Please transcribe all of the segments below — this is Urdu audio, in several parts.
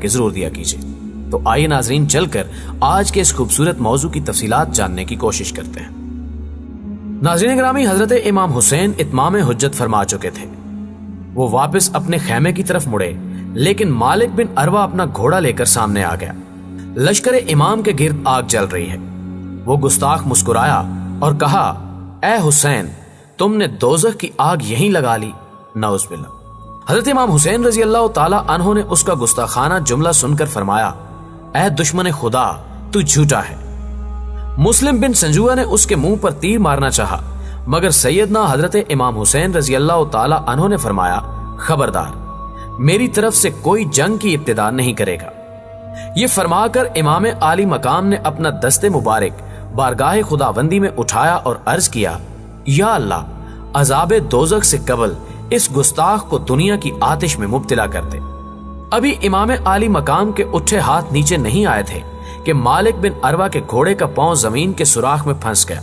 کہ ضرور دیا کیجیے۔ تو آئیے ناظرین چل کر آج کے اس خوبصورت موضوع کی تفصیلات جاننے کی کوشش کرتے ہیں۔ ناظرین گرامی، حضرت امام حسین اتمام حجت فرما چکے تھے۔ وہ واپس اپنے خیمے کی طرف مڑے، لیکن مالک بن عروہ اپنا گھوڑا لے کر سامنے آ گیا۔ لشکر امام کے گرد آگ جل رہی ہے۔ وہ گستاخ مسکرایا اور کہا، اے حسین، تم نے دوزخ کی آگ یہیں لگا لی، نعوذ باللہ۔ حضرت امام حسین رضی اللہ تعالی عنہ نے اس کا گستاخانہ جملہ سن کر فرمایا، اے دشمن خدا، تو جھوٹا ہے۔ مسلم بن سنجوہ نے اس کے منہ پر تیر مارنا چاہا، مگر سیدنا حضرت امام حسین رضی اللہ تعالی عنہ نے فرمایا، خبردار، میری طرف سے کوئی جنگ کی ابتدا نہیں کرے گا۔ یہ فرما کر امام عالی مقام نے اپنا دست مبارک بارگاہ خداوندی میں اٹھایا اور عرض کیا، یا اللہ، عذاب دوزخ سے قبل اس گستاخ کو دنیا کی آتش میں مبتلا کر دے۔ ابھی امام عالی مقام کے اٹھے ہاتھ نیچے نہیں آئے تھے کہ مالک بن عروہ کے گھوڑے کا پاؤں زمین کے سوراخ میں پھنس گیا۔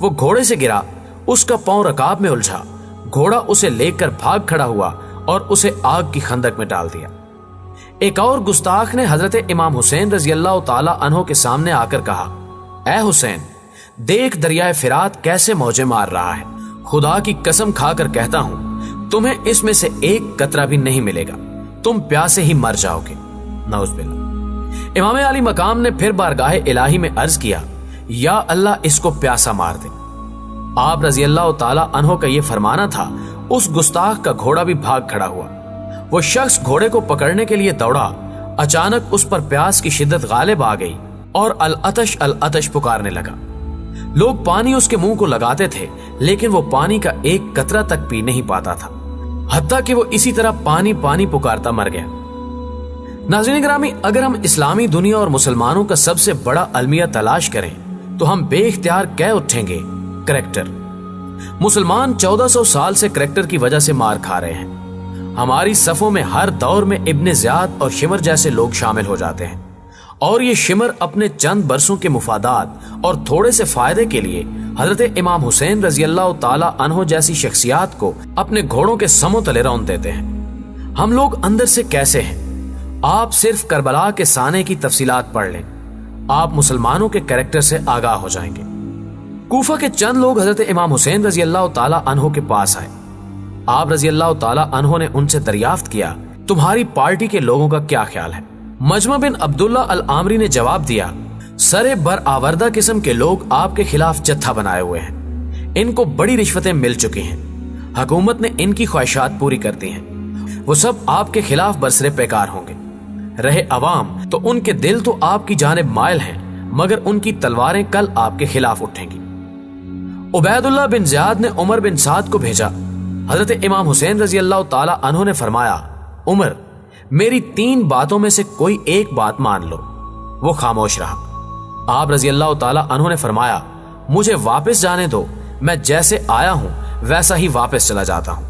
وہ گھوڑے سے گرا، اس کا پاؤں رکاب میں الجھا، گھوڑا اسے لے کر بھاگ کھڑا ہوا اور اسے آگ کی خندق میں ڈال دیا۔ ایک اور گستاخ نے حضرت امام حسین رضی اللہ تعالی عنہ کے سامنے آ کر کہا، اے حسین، دیکھ دریائے فرات کیسے موجیں مار رہا ہے، خدا کی قسم کھا کر کہتا ہوں تمہیں اس میں سے ایک قطرہ بھی نہیں ملے گا، تم پیاسے ہی مر جاؤ گے، نعوذ باللہ۔ امام علی مقام نے پھر بارگاہ الہی میں عرض کیا، یا اللہ، اس کو پیاسا مار دے۔ آپ رضی اللہ تعالی عنہ کا یہ فرمانا تھا، اس گستاخ کا گھوڑا بھی بھاگ کھڑا ہوا۔ وہ شخص گھوڑے کو پکڑنے کے لیے دوڑا، اچانک اس پر پیاس کی شدت غالب آ گئی اور العطش العطش پکارنے لگا۔ لوگ پانی اس کے منہ کو لگاتے تھے، لیکن وہ پانی کا ایک قطرہ تک پی نہیں پاتا تھا، حتیٰ کہ وہ اسی طرح پانی پانی پکارتا مر گیا۔ ناظرین گرامی، اگر ہم اسلامی دنیا اور مسلمانوں کا سب سے بڑا المیہ تلاش کریں تو ہم بے اختیار کہہ اٹھیں گے، کریکٹر۔ مسلمان 1400 سال سے کریکٹر کی وجہ سے مار کھا رہے ہیں۔ ہماری صفوں میں ہر دور میں ابن زیاد اور شمر جیسے لوگ شامل ہو جاتے ہیں، اور یہ شمر اپنے چند برسوں کے مفادات اور تھوڑے سے فائدے کے لیے حضرت امام حسین رضی اللہ تعالی عنہ جیسی شخصیات کو اپنے گھوڑوں کے سموں تلے رون دیتے ہیں۔ ہم لوگ اندر سے کیسے ہیں؟ آپ صرف کربلا کے سانے کی تفصیلات پڑھ لیں، آپ مسلمانوں کے کریکٹر سے آگاہ ہو جائیں گے۔ کوفہ کے چند لوگ حضرت امام حسین رضی اللہ تعالی عنہ کے پاس آئے۔ آپ رضی اللہ تعالی عنہ نے ان سے دریافت کیا، تمہاری پارٹی کے لوگوں کا کیا خیال ہے؟ مجمع بن عبداللہ العامری نے جواب دیا، سرے برآوردہ قسم کے لوگ آپ کے خلاف جتھا بنائے ہوئے ہیں، ان کو بڑی رشوتیں مل چکی ہیں، حکومت نے ان کی خواہشات پوری کر دی ہیں، وہ سب آپ کے خلاف برسرے پیکار ہوں گے۔ رہے عوام تو ان کے دل تو آپ کی جانب مائل ہیں، مگر ان کی تلواریں کل آپ کے خلاف اٹھیں گی۔ عبید اللہ بن زیاد نے عمر بن سعد کو بھیجا۔ حضرت امام حسین رضی اللہ تعالی عنہ نے فرمایا، عمر، میری 3 باتوں میں سے کوئی ایک بات مان لو۔ وہ خاموش رہا۔ آپ رضی اللہ تعالی عنہ نے فرمایا، مجھے واپس جانے دو، میں جیسے آیا ہوں ویسا ہی واپس چلا جاتا ہوں۔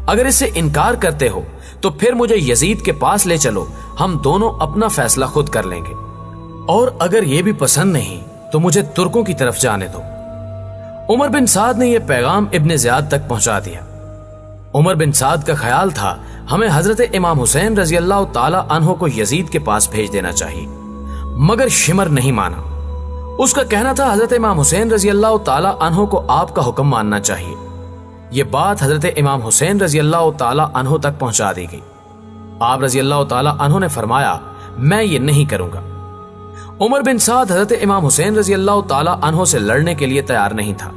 اگر اس سے انکار کرتے ہو تو پھر مجھے یزید کے پاس لے چلو، ہم دونوں اپنا فیصلہ خود کر لیں گے، اور اگر یہ بھی پسند نہیں تو مجھے ترکوں کی طرف جانے دو۔ عمر بن سعد نے یہ پیغام ابن زیاد تک پہنچا دیا۔ عمر بن سعد کا خیال تھا ہمیں حضرت امام حسین رضی اللہ تعالی عنہ کو یزید کے پاس بھیج دینا چاہیے، مگر شمر نہیں مانا۔ اس کا کہنا تھا حضرت امام حسین رضی اللہ تعالی عنہ کو آپ کا حکم ماننا چاہیے۔ یہ بات حضرت امام حسین رضی اللہ تعالی عنہ تک پہنچا دی گئی۔ آپ رضی اللہ تعالی عنہ نے فرمایا، میں یہ نہیں کروں گا۔ عمر بن سعد حضرت امام حسین رضی اللہ تعالی عنہ سے لڑنے کے لیے تیار نہیں تھا۔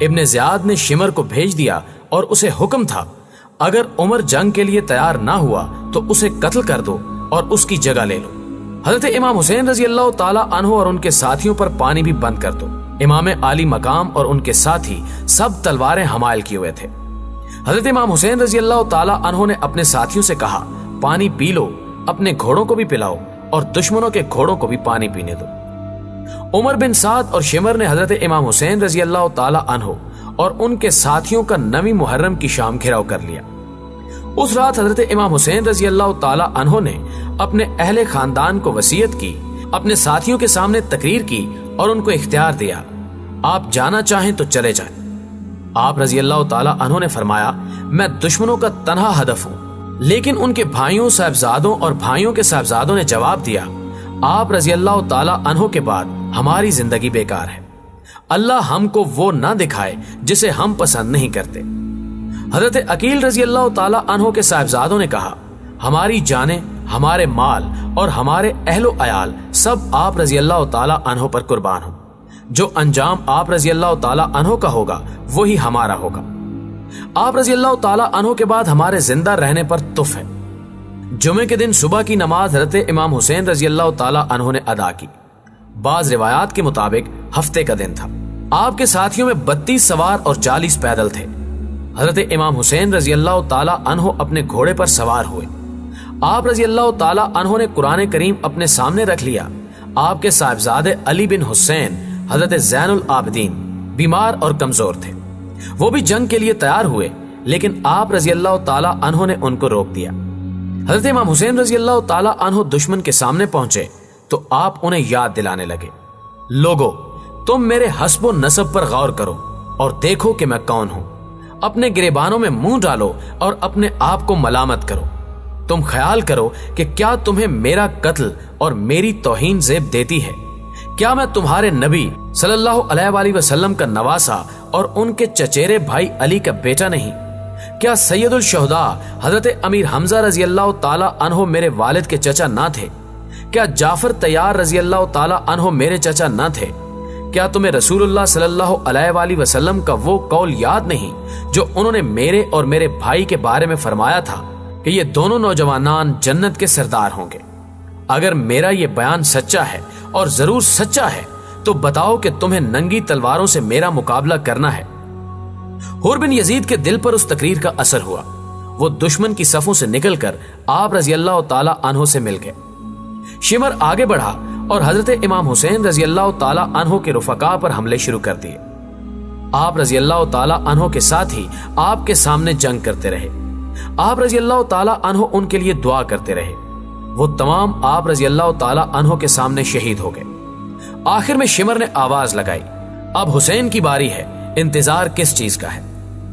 ابن زیاد نے شمر کو بھیج دیا اور اسے حکم تھا، اگر عمر جنگ کے لیے تیار نہ ہوا تو اسے قتل کر دو اور اس کی جگہ لے لو۔ حضرت امام حسین رضی اللہ تعالی عنہ اور ان کے ساتھیوں پر پانی بھی بند کر دو۔ امام عالی مقام اور ان کے ساتھی سب تلواریں حمائل کیے ہوئے تھے۔ حضرت امام حسین رضی اللہ تعالی عنہ نے اپنے ساتھیوں سے کہا، پانی پی لو، اپنے گھوڑوں کو بھی پلاؤ اور دشمنوں کے گھوڑوں کو بھی پانی پینے دو۔ عمر بن سعد اور شمر نے حضرت امام حسین رضی اللہ تعالی عنہ اور ان کے ساتھیوں کا 9 محرم کی شام گھیراؤ کر لیا۔ اس رات حضرت امام حسین رضی اللہ تعالی عنہ نے اپنے اہل خاندان کو وصیت کی، اپنے ساتھیوں کے سامنے تقریر کی اور ان کو اختیار دیا، آپ جانا چاہیں تو چلے جائیں۔ آپ رضی اللہ تعالی عنہ نے فرمایا، میں دشمنوں کا تنہا ہدف ہوں، لیکن ان کے بھائیوں صاحبزادوں اور بھائیوں کے صاحبزادوں نے جواب دیا، آپ رضی اللہ تعالی عنہ کے بعد ہماری زندگی بیکار ہے، اللہ ہم کو وہ نہ دکھائے جسے ہم پسند نہیں کرتے۔ حضرت عقیل رضی اللہ تعالی عنہ کے صاحبزادوں نے کہا، ہماری جانیں، ہمارے مال اور ہمارے اہل و عیال سب آپ رضی اللہ تعالی عنہ پر قربان ہوں، جو انجام آپ رضی اللہ تعالی عنہ کا ہوگا وہی ہمارا ہوگا۔ آپ رضی اللہ تعالی عنہ کے بعد ہمارے زندہ رہنے پر تف ہے۔ جمعے کے دن صبح کی نماز حضرت امام حسین رضی اللہ تعالی عنہ نے ادا کی۔ بعض روایات کے مطابق ہفتے کا دن تھا۔ آپ کے ساتھیوں میں 32 سوار اور 40 پیدل تھے۔ حضرت امام حسین رضی اللہ تعالی عنہ اپنے گھوڑے پر سوار ہوئے۔ آپ رضی اللہ تعالی عنہ نے قرآن کریم اپنے سامنے رکھ لیا۔ آپ کے صاحبزادے علی بن حسین حضرت زین العابدین بیمار اور کمزور تھے، وہ بھی جنگ کے لیے تیار ہوئے، لیکن آپ رضی اللہ تعالی عنہ نے ان کو روک دیا۔ حضرت امام حسین رضی اللہ تعالی عنہ دشمن کے سامنے پہنچے تو آپ انہیں یاد دلانے لگے، لوگو تم میرے حسب و نسب پر غور کرو اور دیکھو کہ میں کون ہوں، اپنے گریبانوں میں منہ ڈالو اور اپنے آپ کو ملامت کرو، تم خیال کرو کہ کیا تمہیں میرا قتل اور میری توہین زیب دیتی ہے؟ کیا میں تمہارے نبی صلی اللہ علیہ وآلہ وسلم کا نواسا اور ان کے چچیرے بھائی علی کا بیٹا نہیں؟ کیا سید الشہداء حضرت امیر حمزہ رضی اللہ تعالی عنہ میرے والد کے چچا نہ تھے؟ کیا جعفر طیار رضی اللہ تعالی عنہ میرے چچا نہ تھے؟ کیا تمہیں رسول اللہ صلی اللہ علیہ وآلہ وسلم کا وہ قول یاد نہیں جو انہوں نے میرے اور میرے بھائی کے بارے میں فرمایا تھا کہ یہ دونوں نوجوانان جنت کے سردار ہوں گے؟ اگر میرا یہ بیان سچا ہے اور ضرور سچا ہے تو بتاؤ کہ تمہیں ننگی تلواروں سے میرا مقابلہ کرنا ہے۔ حور بن یزید کے دل پر اس تقریر کا اثر ہوا، وہ دشمن کی صفوں سے نکل کر آپ رضی اللہ تعالی عنہ سے مل گئے۔ شمر آگے بڑھا اور حضرت امام حسین رضی اللہ تعالی عنہ کے رفقا پر حملے شروع کر دیے۔ آپ رضی اللہ تعالی عنہ کے ساتھ ہی آپ کے سامنے جنگ کرتے رہے۔ آپ رضی اللہ تعالی عنہ ان کے لیے دعا کرتے رہے۔ وہ تمام آپ رضی اللہ تعالی عنہ کے سامنے شہید ہو گئے۔ آخر میں شمر نے آواز لگائی، اب حسین کی باری ہے، انتظار کس چیز کا ہے؟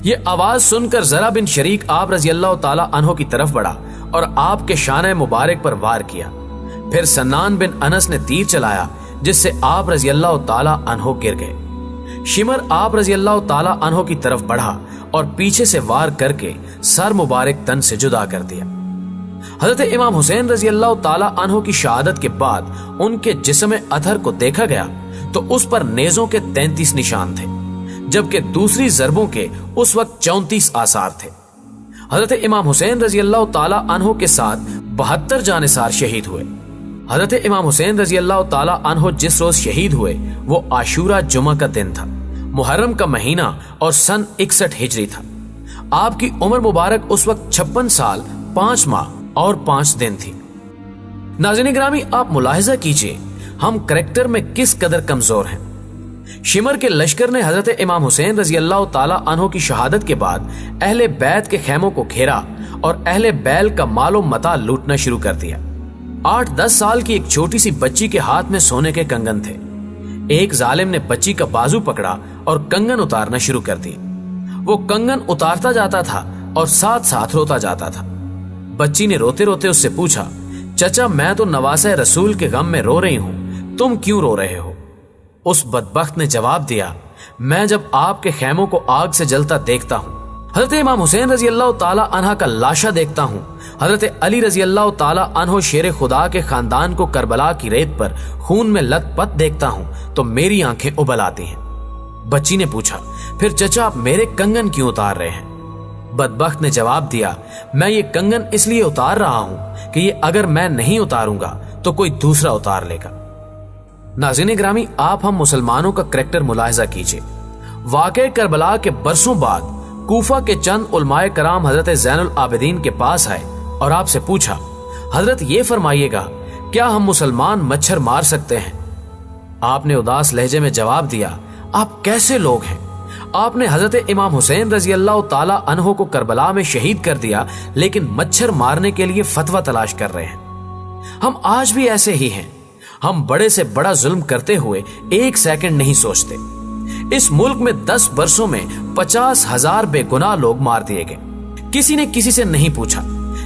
یہ آواز سن کر ذرا بن شریک آپ رضی اللہ تعالی عنہ کی طرف بڑھا اور آپ کے شانہ مبارک پر وار کیا۔ پھر سنان بن انس نے تیر چلایا جس سے آپ رضی اللہ تعالی عنہ گر گئے۔ شمر آپ رضی اللہ تعالی عنہ کی طرف بڑھا اور پیچھے سے وار کر کے سر مبارک تن سے جدا کر دیا۔ حضرت امام حسین رضی اللہ تعالی عنہ کی شہادت کے بعد ان کے جسم اطہر کو دیکھا گیا تو اس پر نیزوں کے 33 نشان تھے، جبکہ دوسری ضربوں کے اس وقت 34 آثار تھے۔ حضرت امام حسین رضی اللہ تعالی عنہ کے ساتھ 72 جانثار شہید ہوئے۔ حضرت امام حسین رضی اللہ تعالی عنہ جس روز شہید ہوئے وہ عاشورہ جمعہ کا دن تھا، محرم کا مہینہ اور سن 61 ہجری تھا۔ آپ کی عمر مبارک اس وقت 56 سال 5 ماہ اور 5 دن تھی۔ ناظرین گرامی، آپ ملاحظہ کیجئے ہم کریکٹر میں کس قدر کمزور ہیں۔ شمر کے لشکر نے حضرت امام حسین رضی اللہ تعالی عنہ کی شہادت کے بعد اہل بیت کے خیموں کو گھیرا اور اہل بیل کا مال و متاع لوٹنا شروع کر دیا۔ 8-10 سال کی ایک چھوٹی سی بچی کے ہاتھ میں سونے کے کنگن تھے۔ ایک ظالم نے بچی کا بازو پکڑا اور کنگن اتارنا شروع کر دی۔ وہ کنگن اتارتا جاتا تھا اور ساتھ ساتھ روتا جاتا تھا۔ بچی نے روتے روتے اس سے پوچھا، چچا میں تو نواسہ رسول کے غم میں رو رہی ہوں، تم کیوں رو رہے ہو؟ اس بدبخت نے جواب دیا، میں جب آپ کے خیموں کو آگ سے جلتا دیکھتا ہوں، حضرت امام حسین رضی اللہ تعالی عنہ کا لاشا دیکھتا ہوں، حضرت علی رضی اللہ تعالی عنہ شیر خدا کے خاندان کو کربلا کی ریت پر خون میں لت پت دیکھتا ہوں تو میری آنکھیں ابل آتی ہیں۔ بچی نے پوچھا، پھر چچا آپ میرے کنگن کیوں اتار رہے ہیں؟ بدبخت نے جواب دیا، میں یہ کنگن اس لیے اتار رہا ہوں کہ یہ اگر میں نہیں اتاروں گا تو کوئی دوسرا اتار لے گا۔ ناظرین گرامی، آپ ہم مسلمانوں کا کریکٹر ملاحظہ کیجئے۔ واقعہ کربلا کے برسوں بعد کوفہ کے چند علماء کرام حضرت زین العابدین کے پاس آئے اور آپ سے پوچھا، حضرت یہ فرمائیے گا کیا ہم مسلمان مچھر مار سکتے ہیں؟ آپ نے اداس لہجے میں جواب دیا، آپ کیسے لوگ ہیں؟ آپ نے حضرت امام حسین رضی اللہ تعالی عنہ کو کربلا میں شہید کر دیا لیکن مچھر مارنے کے لیے فتویٰ تلاش کر رہے ہیں۔ ہم آج بھی ایسے ہی ہیں، ہم بڑے سے بڑا ظلم کرتے ہوئے ایک سیکنڈ نہیں سوچتے۔ اس ملک میں 10 برسوں میں 50,000 بے گناہ لوگ مار دیے گئے، کسی نے کسی سے نہیں پوچھا،